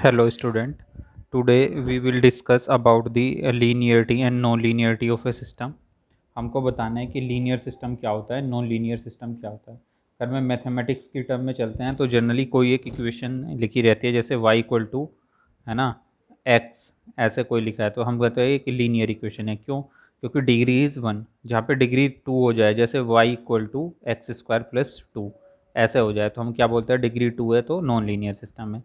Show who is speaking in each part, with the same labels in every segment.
Speaker 1: Hello student. Today we will discuss about the linearity and non-linearity of a system. हमको बताना है कि linear system क्या होता है, नॉन लीनियर सिस्टम क्या होता है। अगर मैं मैथमेटिक्स की टर्म में चलते हैं तो जनरली कोई एक इक्वेशन लिखी रहती है, जैसे y इक्वल टू है ना x, ऐसे कोई लिखा है तो हम कहते हैं कि लीनियर इक्वेशन है। क्यों? क्योंकि डिग्री इज़ वन, जहाँ पे डिग्री टू हो जाए, जैसे y equal to x square plus two ऐसे हो जाए तो हम क्या बोलते हैं, डिग्री टू है तो नॉन लीनियर सिस्टम है।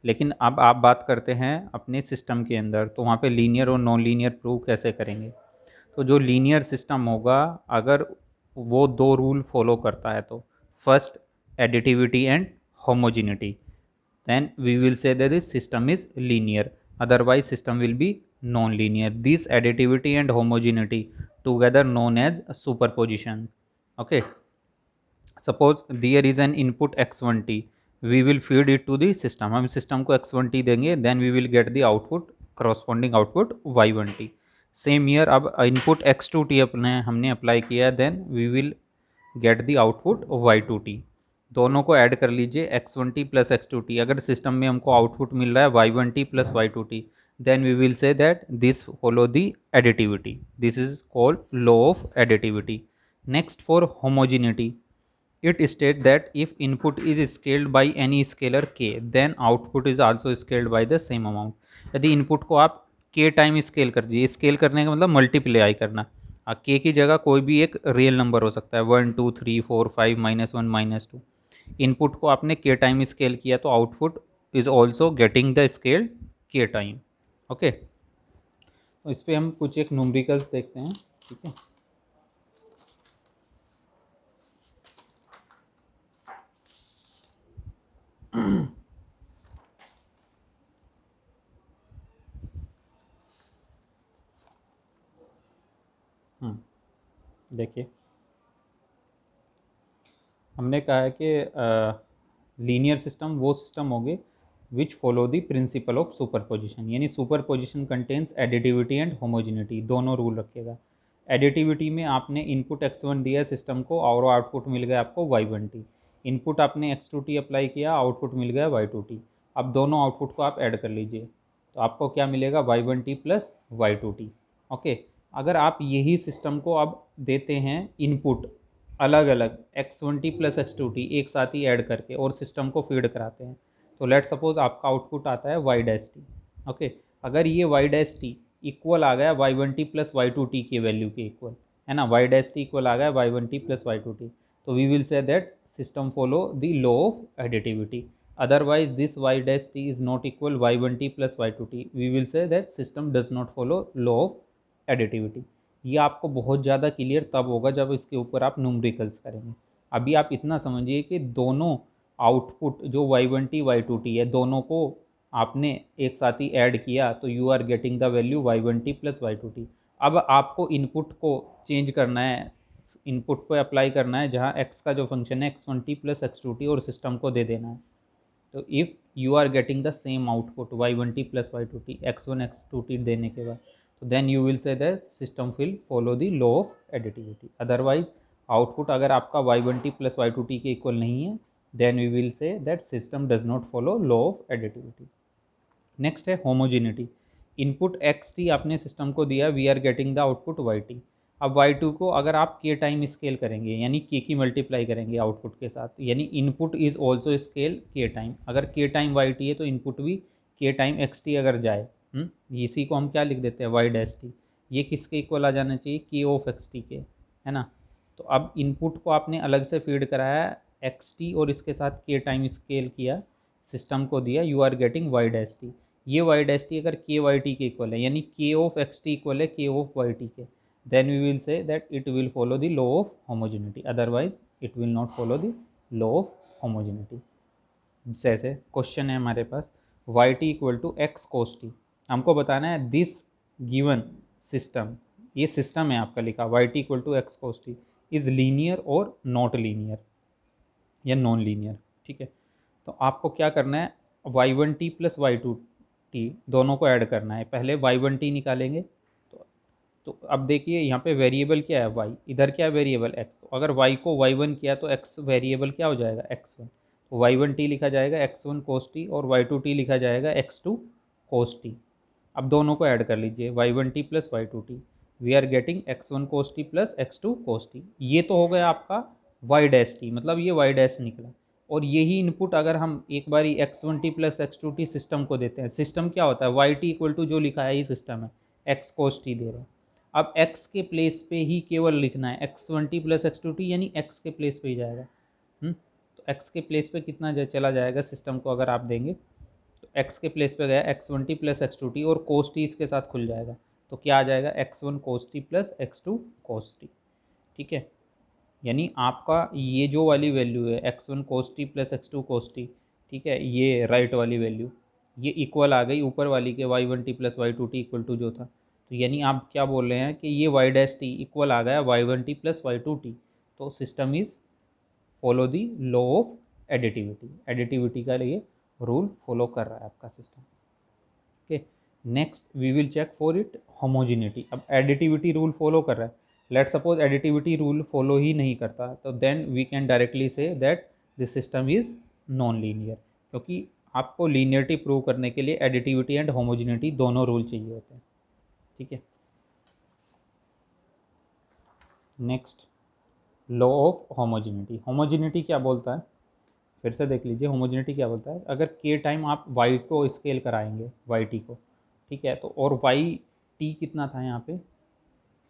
Speaker 1: लेकिन अब आप बात करते हैं अपने सिस्टम के अंदर, तो वहाँ पे लीनियर और नॉन लीनियर प्रूव कैसे करेंगे। तो जो लीनियर सिस्टम होगा, अगर वो दो रूल फॉलो करता है तो first additivity and homogeneity, then we will say that this system is linear, otherwise system will be non-linear. This additivity and homogeneity together known as superposition. Okay, suppose there is an input x1t, we will feed it to the system, हम system को x1t देंगे, then we will get the output, corresponding output y1t. Same year अब input x2t अपने हमने apply किया, then we will get the output y2t। दोनों को add कर लीजिए, x1t प्लस x2t। अगर सिस्टम में हमको आउटपुट मिल रहा है y1t plus y2t, then we will say that this follow the additivity. This is called law of additivity. Next, for homogeneity, it states that if input is scaled by any scalar k, then output is also scaled by the same amount. यदि input को आप k time scale कर दीजिए, scale करने का मतलब multiply करना, k की जगह कोई भी एक रियल नंबर हो सकता है, 1 2 3 4 5 -1 -2। इनपुट को आपने k टाइम स्केल किया तो output is also getting the scale k time. Okay, तो इस पर हम कुछ एक न्यूमेरिकल्स देखते हैं। ठीक है, देखिए हमने कहा है कि लीनियर सिस्टम वो सिस्टम होंगे which follow the principle of superposition, यानी superposition contains additivity and homogeneity, दोनों रूल रखेगा। एडिटिविटी में आपने इनपुट x1 दिया सिस्टम को और आउटपुट मिल गया आपको y1t। इनपुट आपने x2t अप्लाई किया, आउटपुट मिल गया y2t। अब दोनों आउटपुट को आप ऐड कर लीजिए तो आपको क्या मिलेगा, y1t प्लस y2t। ओके, अगर आप यही सिस्टम को अब देते हैं इनपुट अलग अलग x1t प्लस x2t एक साथ ही ऐड करके और सिस्टम को फीड कराते हैं, तो लेट सपोज आपका आउटपुट आता है y डैश टी। ओके, अगर ये y डैश टी इक्वल आ गया y1t प्लस y2t के वैल्यू के इक्वल, है ना, y डैश टी इक्वल आ गया y1t प्लस y2t, तो we will say that system follow the law of additivity. Otherwise this y dash T is not equal y1t plus y2t, we will say that system does not follow law of additivity. ये आपको बहुत ज़्यादा clear तब होगा जब इसके ऊपर आप न्यूमेरिकल्स करेंगे। अभी आप इतना समझिए कि दोनों आउटपुट जो y1t y2t है, दोनों को आपने एक साथ ही ऐड किया तो you are getting the value y1t plus y2t। अब आपको इनपुट को चेंज करना है, इनपुट पे अप्लाई करना है जहाँ x का जो फंक्शन है x1t प्लस x2t और सिस्टम को दे देना है। तो if you are getting the same output y1t plus y2t x1 x2t देने के बाद, तो then you will say that system will follow the law of additivity. Otherwise output अगर आपका y1t प्लस y2t के इक्वल नहीं है, then we will say that system does not follow law of additivity. Next है homogeneity. Input x t आपने system को दिया, we are getting the output Y t. अब वाई टू को अगर आप के टाइम स्केल करेंगे, यानी के की मल्टीप्लाई करेंगे आउटपुट के साथ, यानी इनपुट इज ऑल्सो स्केल के टाइम। अगर के टाइम वाई टी है तो इनपुट भी के टाइम एक्स टी अगर जाए, इसी को हम क्या लिख देते हैं, वाई डैश टी। ये किसके इक्वल आ जाना चाहिए, के ऑफ एक्स टी के, है ना। तो अब इनपुट को आपने अलग से फीड कराया एक्स टी और इसके साथ के टाइम स्केल किया, सिस्टम को दिया, you are getting y dash t. ये वाई डैश टी अगर के वाई टी के इक्वल है, यानी के ऑफ एक्स टी इक्वल है के ऑफ वाई टी के, then we will say that it will follow the law of homogeneity. Otherwise it will not follow the law of homogeneity. जैसे question है हमारे पास, Y T equal to X cos T. हमको बताना है this given system, ये system है आपका लिखा, Y T equal to X cos T is linear और नॉट लीनियर या नॉन लीनियर। ठीक है, तो आपको क्या करना है, y1t प्लस y2t दोनों को ऐड करना है। पहले y1t निकालेंगे तो अब देखिए यहाँ पे वेरिएबल क्या है y, इधर क्या है वेरिएबल x। तो अगर y को y1 किया तो x वेरिएबल क्या हो जाएगा x1। y1t लिखा जाएगा x1 cos t और y2t लिखा जाएगा x2 cos t। अब दोनों को ऐड कर लीजिए, y1t plus y2t, we are getting x1 cos t plus x2 cos t। ये तो हो गया आपका y डैश t, मतलब ये y डैश निकला। और यही इनपुट अगर हम एक बारी x1t प्लस x2t सिस्टम को देते हैं, सिस्टम क्या होता है, y t इक्वल टू जो लिखा है ये सिस्टम है, x cos t दे रहे हैं। अब x के प्लेस पे ही केवल लिखना है x1t प्लस x2t, यानी x के प्लेस पे ही जाएगा। तो x के प्लेस पे कितना चला जाएगा सिस्टम को अगर आप देंगे, तो x के प्लेस पे गया x1t प्लस x2t और cos t इसके साथ खुल जाएगा, तो क्या आ जाएगा x1 cos t plus x2 cos t। ठीक है, यानी आपका ये जो वाली वैल्यू है x1 cos t plus x2 cos t, ठीक है, ये राइट वाली वैल्यू ये इक्वल आ गई ऊपर वाली के y1t plus y2t equal to जो था। तो यानी आप क्या बोल रहे हैं कि ये y डैश t इक्वल आ गया y1t प्लस y2t। तो system is follow the law of additivity, additivity का लिए रूल फॉलो कर रहा है आपका system. Okay, next we will check for it homogeneity. अब एडिटिविटी रूल फॉलो कर रहा है, let suppose additivity rule follow ही नहीं करता, तो then we can directly say that this system is non linear, क्योंकि आपको लीनियरिटी प्रूव करने के लिए एडिटिविटी एंड होमोजिनिटी दोनों रूल चाहिए होते हैं। ठीक है, next law of homogeneity. Homogeneity क्या बोलता है, फिर से देख लीजिए, होमोजिनिटी क्या बोलता है, अगर के टाइम आप वाई को स्केल कराएंगे वाई टी को, ठीक है, तो और वाई टी कितना था यहाँ पे,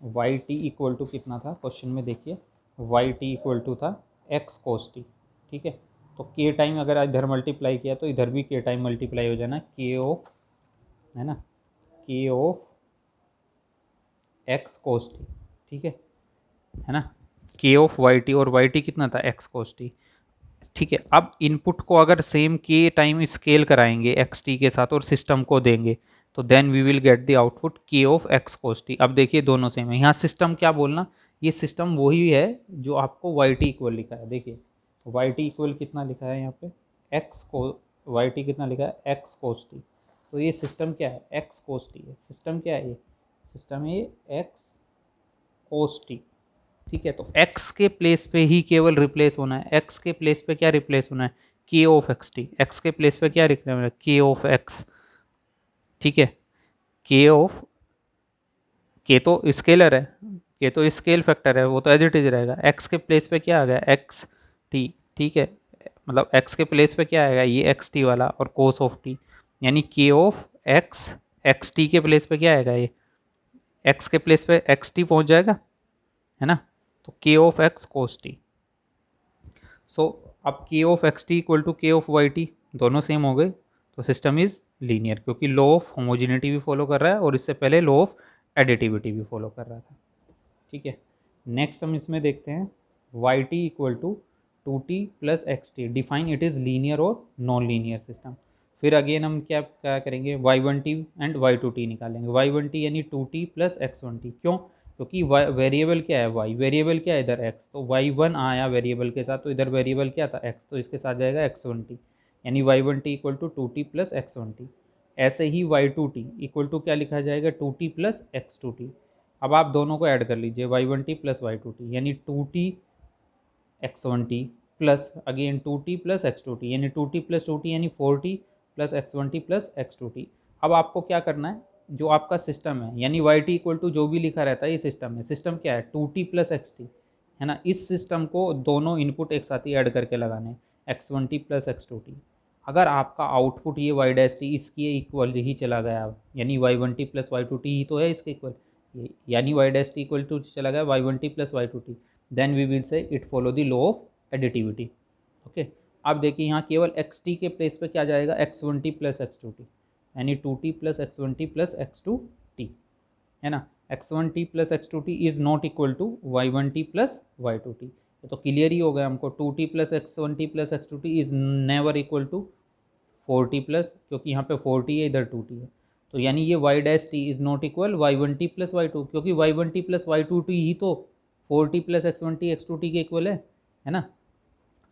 Speaker 1: वाई टी इक्वल टू कितना था क्वेश्चन में देखिए, वाई टी इक्वल टू था एक्स कोस टी। ठीक है, तो के टाइम अगर इधर मल्टीप्लाई किया तो इधर भी के टाइम मल्टीप्लाई हो जाना, के ऑफ, है ना, के ऑफ एक्स कोस टी। ठीक है ना, के ऑफ वाई टी, और वाई टी कितना था एक्स कोस टी। ठीक है, अब इनपुट को अगर सेम के टाइम स्केल कराएंगे एक्स टी के साथ और सिस्टम को देंगे, तो then we will get the output k of x cos t. अब देखिए दोनों सेम है, यहाँ सिस्टम क्या बोलना, ये सिस्टम वही है जो आपको वाई टी इक्वल लिखा है। देखिए वाई टी इक्वल कितना लिखा है यहाँ पे, एक्स को, वाई टी कितना लिखा है एक्स कोस टी, तो ये सिस्टम क्या है एक्स कोस टी है, सिस्टम क्या है ये, सिस्टम है एक्स कोस टी। ठीक है, तो x के प्लेस पे ही केवल रिप्लेस होना है, x के प्लेस पे क्या रिप्लेस होना है, k of x T, x के प्लेस पे क्या लिखना है, k ऑफ x। ठीक है, k ऑफ, k तो स्केलर है, k तो स्केल फैक्टर है, वो तो एज इट इज रहेगा, x के प्लेस पे क्या आ गया एक्स टी। ठीक है, मतलब x के प्लेस पे क्या आएगा ये एक्स टी वाला और कोस ऑफ टी, यानी k of x, x t के प्लेस पे क्या आएगा ये, x के प्लेस पे एक्स टी पहुँच जाएगा, है ना, तो k of x cos T. So अब K of x T equal to के ऑफ वाई टी दोनों सेम हो गए, तो सिस्टम इज लीनियर, क्योंकि लॉ ऑफ होमोजिनिटी भी फॉलो कर रहा है और इससे पहले लॉ ऑफ एडिटिविटी भी फॉलो कर रहा था। ठीक है, नेक्स्ट हम इसमें देखते हैं y T equal to two T plus x t, define it is linear और नॉन लीनियर सिस्टम। फिर अगेन हम क्या क्या करेंगे, y one t and y two t निकालेंगे, वाई वन टी यानी two T plus x one t. क्यों, क्योंकि वेरिएबल क्या है वाई, वेरिएबल क्या है इधर एक्स, तो वाई वन आया वेरिएबल के साथ, तो इधर वेरिएबल क्या था एक्स, तो इसके साथ जाएगा एक्स वन टी, यानी Y one T equal to T plus x one T. ऐसे ही Y two T equal to क्या लिखा जाएगा, two T plus x two T. अब आप दोनों को ऐड कर लीजिए, Y one T plus Y two T, यानी two T x one T plus again two T plus x two T, यानी two T plus two T यानी four T plus x one T plus x two T. अब आपको क्या करना है, जो आपका सिस्टम है यानी वाई टी इक्वल टू जो भी लिखा रहता है ये सिस्टम है, सिस्टम क्या है two T plus x t, है ना, इस सिस्टम को दोनों इनपुट एक साथ ही ऐड करके लगाने, X one T plus x two T. अगर आपका आउटपुट ये वाई डैश टी इसकी इक्वल ही चला गया, यानी Y one T plus Y two T ही तो है इसके इक्वल, यानी Y dash T equal to चला गया Y one T plus Y two T, then we will say it follow the law of additivity. Okay, अब देखिए यहाँ केवल एक्स टी के प्लेस पे क्या जाएगा, X one T plus x two T, यानी two T plus x one T plus x two T, है ना, X one T plus x two T is not equal to Y one T plus Y two T. तो clear ही हो गया हमको, two T plus x one T plus x two T is never equal to four T plus, क्योंकि यहाँ पे four T है इधर टू टी है, तो यानी ये Y dash T is not equal Y one T plus Y two, क्योंकि Y one T plus Y two T ही तो four T plus x one T x two T के इक्वल है ना।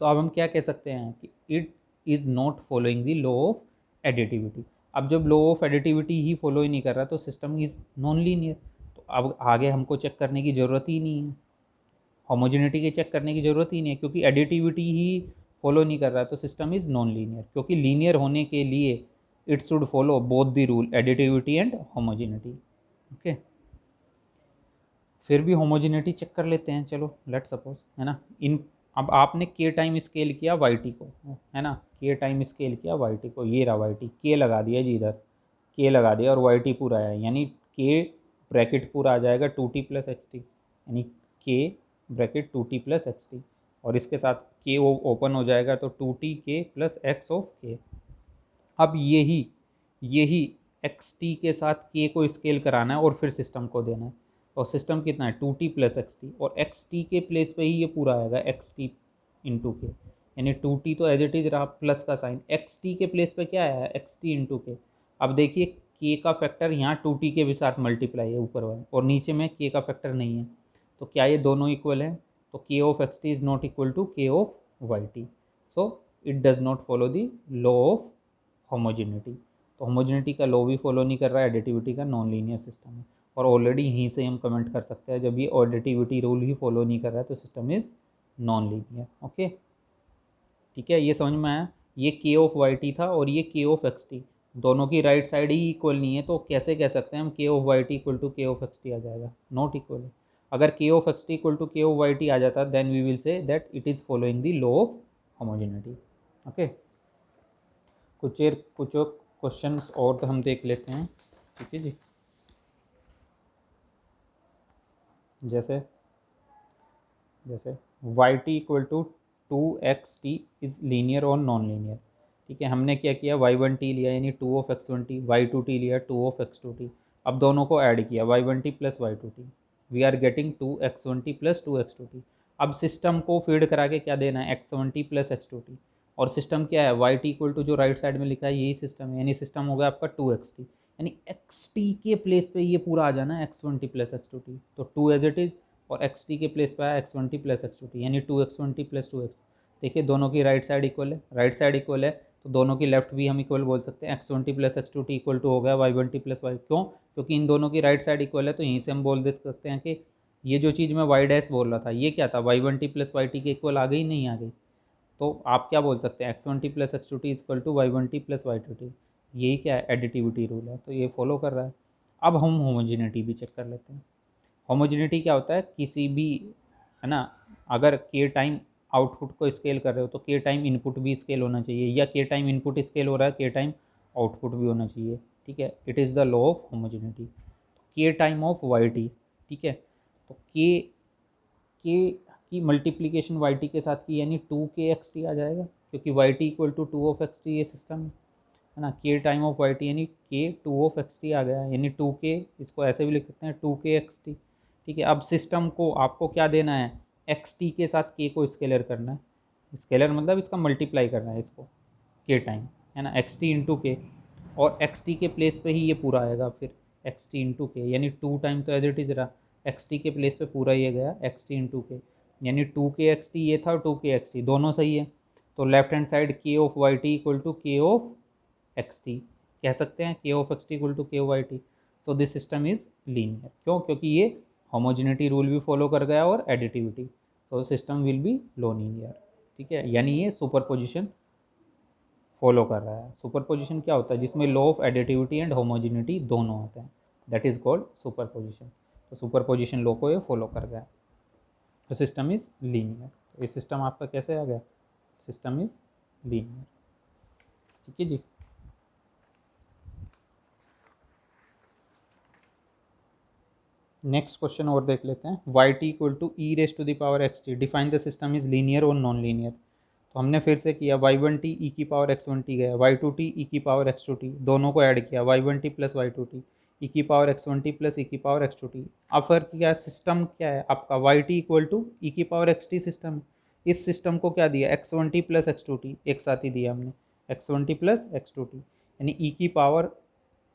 Speaker 1: तो अब हम क्या कह सकते हैं कि it is not following the law of additivity. अब जब लॉ ऑफ एडिटिविटी ही फॉलो ही नहीं कर रहा तो सिस्टम इज़ नॉन लीनियर, तो अब आगे हमको चेक करने की ज़रूरत ही नहीं है, होमोजेनिटी के चेक करने की ज़रूरत ही नहीं है, क्योंकि एडिटिविटी ही फॉलो नहीं कर रहा है तो सिस्टम इज़ नॉन लीनियर, क्योंकि लीनियर होने के लिए it should follow both the rule additivity and homogeneity. Okay, फिर भी होमोजेनिटी चेक कर लेते हैं, चलो लेट सपोज, है ना। इन अब आपने के टाइम स्केल किया वाई टी को, है ना, के टाइम स्केल किया वाई टी को, ये रहा वाई टी, के लगा दिया जी इधर, के लगा दिया और वाई टी पूरा है, यानी के ब्रैकेट पूरा आ जाएगा 2t प्लस एक्स टी, यानी के bracket 2t plus x T, और इसके साथ के ओपन हो जाएगा तो 2t के प्लस एक्स ऑफ के। अब यही यही एक्स टी के साथ के को स्केल कराना है और फिर सिस्टम को देना है, और सिस्टम कितना है 2t प्लस एक्स टी, और एक्स टी के प्लेस पे ही ये पूरा आएगा एक्स टी इंटू के, यानी 2t तो एज इट इज रहा प्लस का साइन, एक्स टी के प्लेस पे क्या आया है एक्स टी इंटू के। अब देखिए के का फैक्टर यहाँ 2t के भी साथ मल्टीप्लाई है ऊपर वाला, और नीचे में के का फैक्टर नहीं है, तो क्या ये दोनों इक्वल है, तो K of x T is not equal to के of Y T, so it does not follow the law of homogeneity. तो होमोजेनिटी का लॉ भी फॉलो नहीं कर रहा है, एडिटिविटी का नॉन लीनियर सिस्टम है, और ऑलरेडी यहीं से हम कमेंट कर सकते हैं जब ये एडिटिविटी रूल ही फॉलो नहीं कर रहा है तो system is non linear. Okay, ठीक है, ये समझ में आया। ये के ऑफ वाई टी था और ये के ऑफ एक्स टी, दोनों की राइट साइड ही इक्वल नहीं है, तो कैसे कह सकते हैं हम k of Y T equal to के ऑफ एक्स टी आ जाएगा, नॉट इक्वल है। अगर k of x T equal to के ऑफ वाई टी आ जाता then we will say that it is following the law of homogeneity. Okay, कुछ questions और तो हम देख लेते हैं, ठीक है जी। जैसे जैसे y T equal to 2xt is linear और नॉन लीनियर, ठीक है। हमने क्या किया, y1t लिया यानी 2 of x1t, y2t लिया 2 of x2t, अब दोनों को ऐड किया y1t plus y2t, we are getting 2x1t plus 2x2t। अब सिस्टम को फीड करा के क्या देना है x1t प्लस x2t, और सिस्टम क्या है वाई टी इक्वल टू जो राइट साइड में लिखा है यही सिस्टम है, यानी सिस्टम हो गया आपका 2xt, यानी xt के प्लेस पे ये पूरा आ जाना है x1t प्लस x2t, तो 2 एज इट इज़, और एक्स टी के प्लेस पे आया x1t प्लस x2t, यानी 2x1t प्लस 2x। देखिए दोनों की राइट साइड इक्वल है, राइट साइड इक्वल है तो दोनों की लेफ्ट भी हम इक्वल बोल सकते हैं, x1t plus x2t equal to हो गया y1t प्लस y। क्यों, क्योंकि इन दोनों की राइट साइड इक्वल है, तो यहीं से हम बोल दे सकते हैं कि ये जो चीज़ मैं y डैश बोल रहा था ये क्या था y1t प्लस y के इक्वल आ गई नहीं आ गई, तो आप क्या बोल सकते हैं x1t plus x2t equal to y1t plus y2t, यही क्या है एडिटिविटी रूल है, तो ये फॉलो कर रहा है। अब हम होमोजेनिटी भी चेक कर लेते हैं। होमोजेनिटी क्या होता है, किसी भी, है ना, अगर के टाइम आउटपुट को स्केल कर रहे हो तो के टाइम इनपुट भी स्केल होना चाहिए, या के टाइम इनपुट स्केल हो रहा है के टाइम आउटपुट भी होना चाहिए, ठीक है। It is the law of homogeneity. के टाइम ऑफ वाई टी, ठीक है, तो के की मल्टीप्लीकेशन वाई टी के साथ की यानी 2 के एक्स टी आ जाएगा, क्योंकि y T equal to 2 of x t ये सिस्टम है ना। K time of Y T यानी के 2 of x t आ गया, यानी 2 के, इसको ऐसे भी लिख सकते हैं 2 के एक्स टी, ठीक है। अब सिस्टम को आपको क्या देना है, एक्स टी के साथ के को स्केलर करना है, स्केलर मतलब इसका मल्टीप्लाई करना है इसको के टाइम, है ना, एक्स टी इंटू के, और एक्स टी के प्लेस पे ही ये पूरा आएगा फिर एक्स टी इंटू के, यानी 2 टाइम तो एज इट इज रहा, एक्स टी के प्लेस पे पूरा ये गया एक्स टी इंटू के, यानी 2 के एक्स टी ये था, 2 के एक्स टी दोनों सही है, तो left hand side K of Y T equal to के ऑफ एक्स टी कह सकते हैं, के of x T equal to के of Y T. So this system is linear, क्यों, क्योंकि ये होमोजेनिटी रूल भी फॉलो कर गया और additivity, so system will be low linear, ठीक है। यानी ये सुपर पोजिशन फॉलो कर रहा है। सुपर पोजिशन क्या होता है, जिसमें law of additivity and homogeneity दोनों होते हैं, that is called super position. तो सुपर पोजिशन लॉ को ये फॉलो कर गया, तो सिस्टम इज लीनियर। तो ये सिस्टम आपका कैसे आ गया, सिस्टम इज लीनियर, ठीक है जी। नेक्स्ट क्वेश्चन और देख लेते हैं, y T equal to e raise to the power x t, define the system is linear और नॉन लीनियर। तो हमने फिर से किया y1t ई की पावर x1t गया, y2t ई की पावर x2t, दोनों को ऐड किया y1t प्लस y2t ई की पावर x1t प्लस ई की पावर x2t। अब फिर क्या सिस्टम क्या है आपका, y t इक्वल टू ई की पावर xt सिस्टम है। इस सिस्टम को क्या दिया x1t प्लस x2t एक साथ ही दिया हमने, x1t प्लस x2t, यानी ई की पावर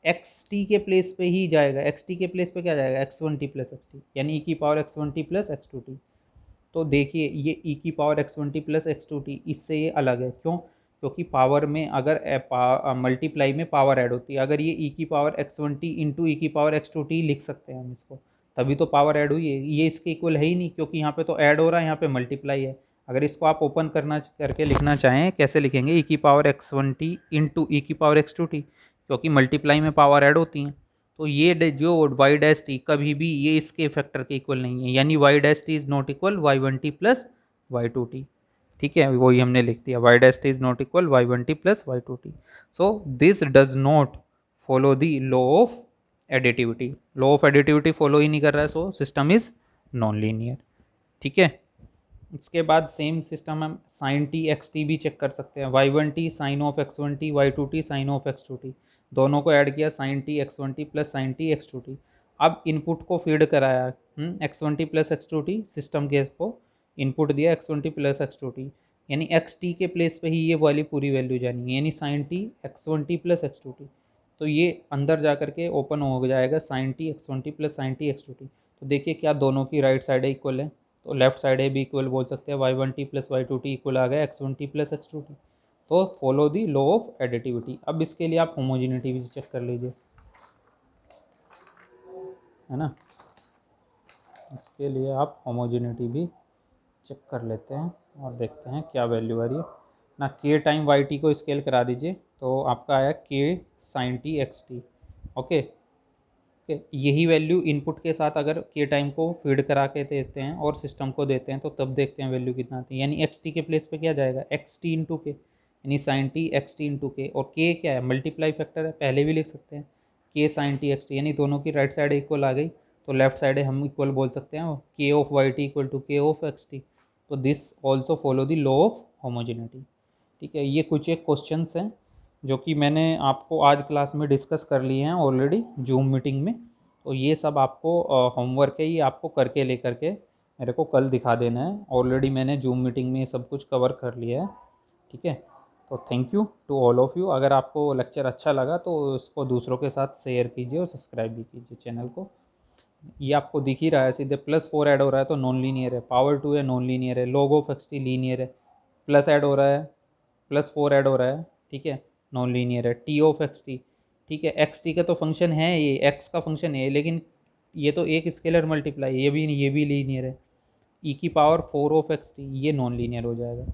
Speaker 1: एक्स टी के प्लेस पे ही जाएगा, एक्स टी के प्लेस पे क्या जाएगा x1t प्लस एक्स टी, यानी ई की पावर x1t प्लस x2t। तो देखिए ये ई की पावर x1t प्लस x2t इससे ये अलग है, क्यों, क्योंकि पावर में अगर मल्टीप्लाई में पावर ऐड होती है, अगर ये ई की पावर x1t इंटू ई की पावर x2t लिख सकते हैं हम इसको, तभी तो पावर ऐड हुई है, ये इसके इक्वल है ही नहीं, क्योंकि यहाँ पे तो ऐड हो रहा है, यहाँ पे मल्टीप्लाई है। अगर इसको आप ओपन करना करके लिखना चाहें, कैसे लिखेंगे, ई की पावर x1t इंटू ई की पावर x2t, क्योंकि मल्टीप्लाई में पावर ऐड होती हैं। तो ये जो वाई डैश टी कभी भी ये इसके फैक्टर के इक्वल नहीं है, यानी Y dash T is not equal Y one T plus Y two T. ठीक है, वही हमने लिख दिया, Y dash T is not equal Y one T plus Y two T. So this does not follow the law of additivity. Law of additivity follow ही नहीं कर रहा है, so system is non linear. ठीक है, इसके बाद same system हम साइन टी एक्स टी भी चेक कर सकते हैं। Y one t sine of x one t, y two t sine of x two t, दोनों को ऐड किया, sine T x one T plus sine T x two T. अब input को feed कराया x one T plus x two t, system के को input दिया x one T plus x two T, यानी एक्स टी के place पे ही ये वाली पूरी वैल्यू जानी है, यानी sine T x one T plus x two T. तो ये अंदर जा करके ओपन हो जाएगा sine T x one T plus sine T x two T. तो देखिए क्या दोनों की राइट साइड इक्वल है, तो लेफ्ट साइड ए भी इक्वल बोल सकते हैं, Y one T plus Y two T equal आ गया X one T plus x two T. तो follow the law of additivity. अब इसके लिए आप होमोजिनिटी भी चेक कर लीजिए, है ना, इसके लिए आप होमोजिनिटी भी चेक कर लेते हैं और देखते हैं क्या वैल्यू आ रही है ना। के टाइम वाई टी को स्केल करा दीजिए, तो आपका आया k sine T x t. Okay, यही वैल्यू इनपुट के साथ अगर के टाइम को फीड करा के देते हैं और सिस्टम को देते हैं, तो तब देखते हैं वैल्यू कितना आती है। यानी एक्स टी के प्लेस पे क्या जाएगा, एक्स टी इंटू के, यानी sine T x t into k, और के क्या है, मल्टीप्लाई फैक्टर है, पहले भी लिख सकते हैं के साइन टी एक्स टी, यानी दोनों की राइट साइड इक्वल आ गई, तो लेफ्ट साइड हम इक्वल बोल सकते हैं के of Y T equal to के ऑफ एक्स टी। तो this also follow the law of homogeneity. ठीक है, ये कुछ एक क्वेश्चंस हैं जो कि मैंने आपको आज क्लास में डिस्कस कर लिए हैं ऑलरेडी जूम मीटिंग में। तो ये सब आपको होमवर्क है, ये आपको करके लेकर के मेरे को कल दिखा देना है। ऑलरेडी मैंने जूम मीटिंग में ये सब कुछ कवर कर लिया है। ठीक है, तो thank you to all of you. अगर आपको लेक्चर अच्छा लगा तो उसको दूसरों के साथ शेयर कीजिए और सब्सक्राइब भी कीजिए चैनल को। ये आपको दिख ही रहा है, सीधे प्लस फोर ऐड हो रहा है तो नॉन लीनियर है, पावर टू है नॉन लीनियर है, log of x T linear है, प्लस ऐड हो रहा है, प्लस फोर ऐड हो रहा है, ठीक है, नॉन लीनियर है, टी ऑफ एक्स टी। ठीक है, एक्स टी का तो फंक्शन है, ये एक्स का फंक्शन है, लेकिन ये तो एक स्केलर मल्टीप्लाई, ये भी लीनियर है। ई की power four of x T, ये नॉन लीनियर हो जाएगा।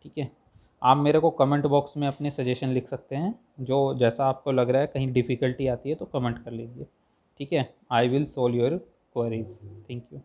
Speaker 1: ठीक है, आप मेरे को कमेंट बॉक्स में अपने सजेशन लिख सकते हैं, जो जैसा आपको लग रहा है, कहीं डिफ़िकल्टी आती है तो कमेंट कर लीजिए। ठीक है, I will solve your queries. Thank you.